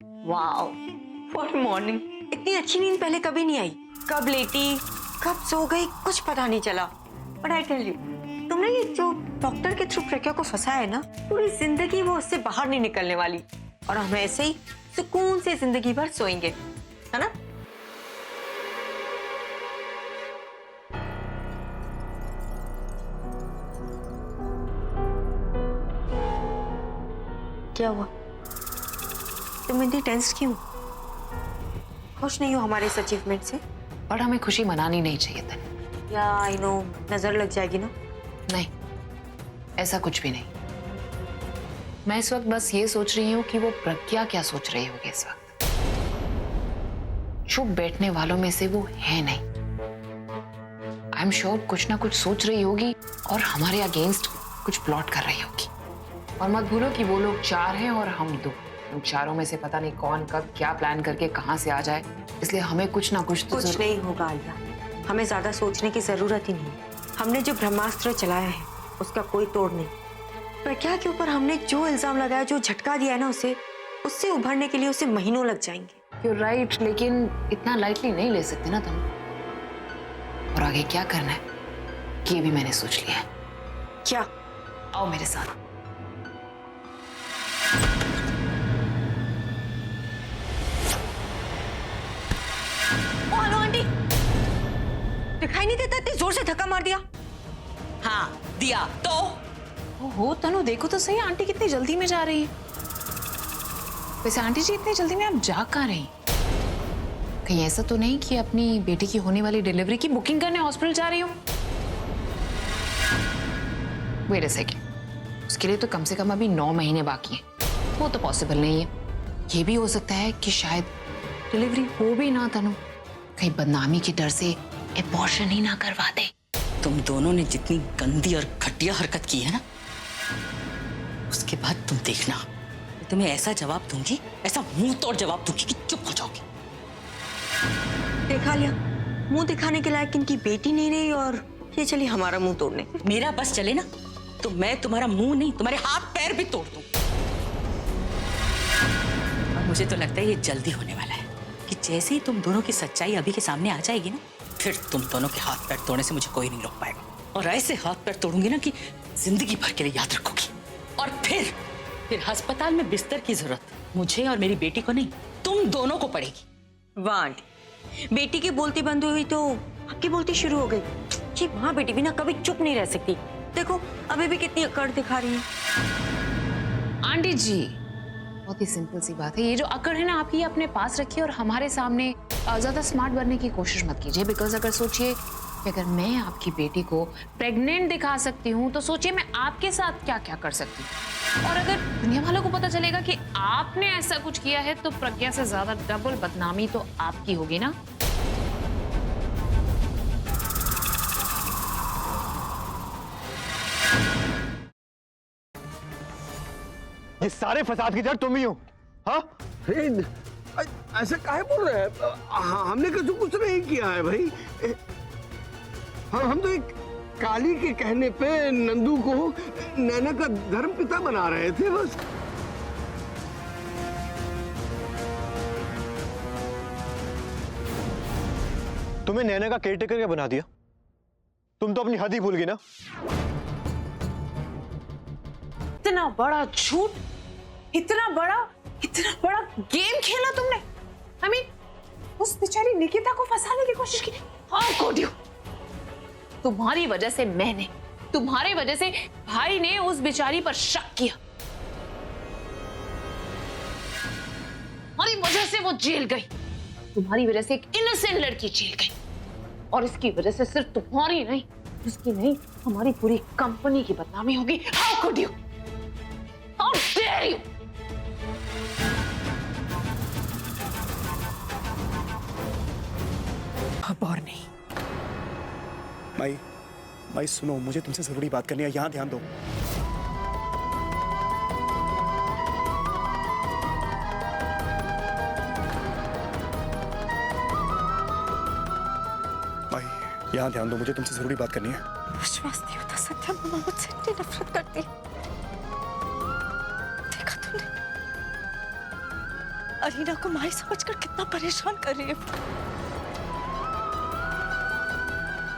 Wow, what morning. इतनी अच्छी नींद पहले कभी नहीं आई। कब लेटी, कब सो गई, कुछ पता नहीं चला। बट आई टेल यू, तुमने ये जो डॉक्टर के थ्रू प्रज्ञा को फंसाया है ना, पूरी जिंदगी वो उससे बाहर नहीं निकलने वाली। और हम ऐसे ही सुकून से जिंदगी भर सोएंगे, है ना? क्या हुआ? तुम इतनी टेंस क्यों? खुश नहीं हो हमारे इस अचीवमेंट से? और हमें खुशी मनानी नहीं चाहिए था। या आई नो, नजर लग जाएगी ना। नहीं, ऐसा कुछ भी नहीं। मैं इस वक्त बस ये सोच रही हूँ कि वो प्रज्ञा क्या सोच रही होगी इस वक्त। चुप बैठने वालों में से वो है नहीं। आई एम श्योर कुछ ना कुछ सोच रही होगी और हमारे अगेंस्ट कुछ प्लॉट कर रही होगी। और मत भूलो कि वो लोग 4 हैं और हम 2। उन चारों में से पता नहीं कौन कब क्या प्लान करके कहाँ से आ जाए, इसलिए हमें कुछ ना कुछ तो कुछ नहीं होगा आलिया, हमें ज्यादा सोचने की जरूरत ही नहीं। हमने जो ब्रह्मास्त्र चलाया है उसका कोई तोड़ नहीं। प्रज्ञा के ऊपर हमने जो इल्जाम लगाया, जो झटका दिया है ना, उससे उभरने के लिए उसे महीनों लग जाएंगे। You're right, लेकिन इतना लाइटली नहीं ले सकते ना तुम। और आगे क्या करना है ये भी मैंने सोच लिया है। क्या? आओ मेरे साथ। ओ हेलो आंटी, दिखाई नहीं देता, इतनी जोर से धक्का मार दिया। हाँ दिया तो। ओहो तनु, देखो तो सही आंटी कितनी जल्दी में जा रही है। वैसे आंटी जी इतनी जल्दी में आप जा कहाँ रही? कहीं ऐसा तो नहीं कि अपनी बेटी की होने वाली डिलीवरी की बुकिंग करने हॉस्पिटल जा रही हो? वेट अ सेकंड, उसके लिए तो कम से कम अभी 9 महीने बाकी हैं। वो तो पॉसिबल नहीं है। ये भी हो सकता है कि शायद डिलीवरी हो भी ना तनु, कहीं बदनामी के डर से एबॉर्शन ही ना करवा दे। तुम दोनों ने जितनी गंदी और घटिया हरकत की है ना, उसके बाद तुम देखना, मैं तुम्हें ऐसा जवाब दूंगी, ऐसा मुंह तोड़ जवाब दूंगी कि चुप हो जाओगी। देखा लिया, मुंह दिखाने के लायक इनकी बेटी नहीं रही और ये चली हमारा मुंह तोड़ने। मेरा बस चले ना तो मैं तुम्हारा मुंह नहीं, तुम्हारे हाथ पैर भी तोड़ दूं। और मुझे तो लगता है ये जल्दी होने वाला है कि जैसे ही तुम दोनों की सच्चाई अभी के सामने आ जाएगी ना, फिर तुम दोनों के हाथ पैर तोड़ने से मुझे कोई नहीं रोक पाएगा। और ऐसे हाथ पैर तोड़ूंगी ना कि जिंदगी भर के लिए याद रखोगी। और फिर अस्पताल में बिस्तर की जरूरत मुझे और मेरी बेटी को नहीं, तुम दोनों को पड़ेगी। वाह आंटी, बेटी की बोलती बंद हुई तो आपकी बोलती शुरू हो गई। ये माँ बेटी भी ना कभी चुप नहीं रह सकती। देखो अभी भी कितनी अकड़ दिखा रही है। आंटी जी बहुत ही सिंपल सी बात है, ये जो अकड़ है ना आपकी, अपने पास रखिए और हमारे सामने ज्यादा स्मार्ट बनने की कोशिश मत कीजिए। बिकॉज अगर सोचिए कि अगर मैं आपकी बेटी को प्रेग्नेंट दिखा सकती हूँ तो सोचिए मैं आपके साथ क्या क्या कर सकती हूँ। और अगर दुनिया वालों को पता चलेगा कि आपने ऐसा कुछ किया है तो प्रज्ञा से ज्यादा डबल बदनामी तो आपकी होगी ना। ये सारे फसाद की जड़ तुम ही हो। हाँ? अरे ऐसा काहे बोल रहे हैं? हमने कुछ नहीं किया है भाई। हम तो एक काली के कहने पे नंदू को नैना का धर्म पिता बना रहे थे बस। तुम्हें नैना का केयरटेकर क्या बना दिया? तुम तो अपनी हद ही भूल गई ना। इतना बड़ा झूठ, इतना बड़ा गेम खेला तुमने। I mean, उस बेचारी निकिता को फंसाने की कोशिश की। How could you? तुम्हारी वजह से तुम्हारी वजह से भाई ने उस बेचारी पर शक किया। तुम्हारी वजह से वो जेल गई। तुम्हारी वजह से एक इनोसेंट लड़की जेल गई। और इसकी वजह से सिर्फ तुम्हारी नहीं, उसकी नहीं, हमारी पूरी कंपनी की बदनामी होगी। How could you? How dare you? अब और नहीं। भाई सुनो, मुझे तुमसे जरूरी बात करनी है, यहाँ ध्यान दो। भाई यहाँ ध्यान दो, मुझे तुमसे जरूरी बात करनी है। विश्वास नहीं होता सत्या, मम्मा मुझसे इतनी नफरत करती। देखा तुमने? अलीना को माई समझकर कितना परेशान कर रही है।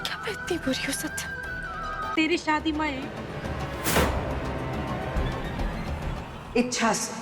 क्या मैं इतनी बुरी हूँ सत्य? तेरी शादी में इच्छा से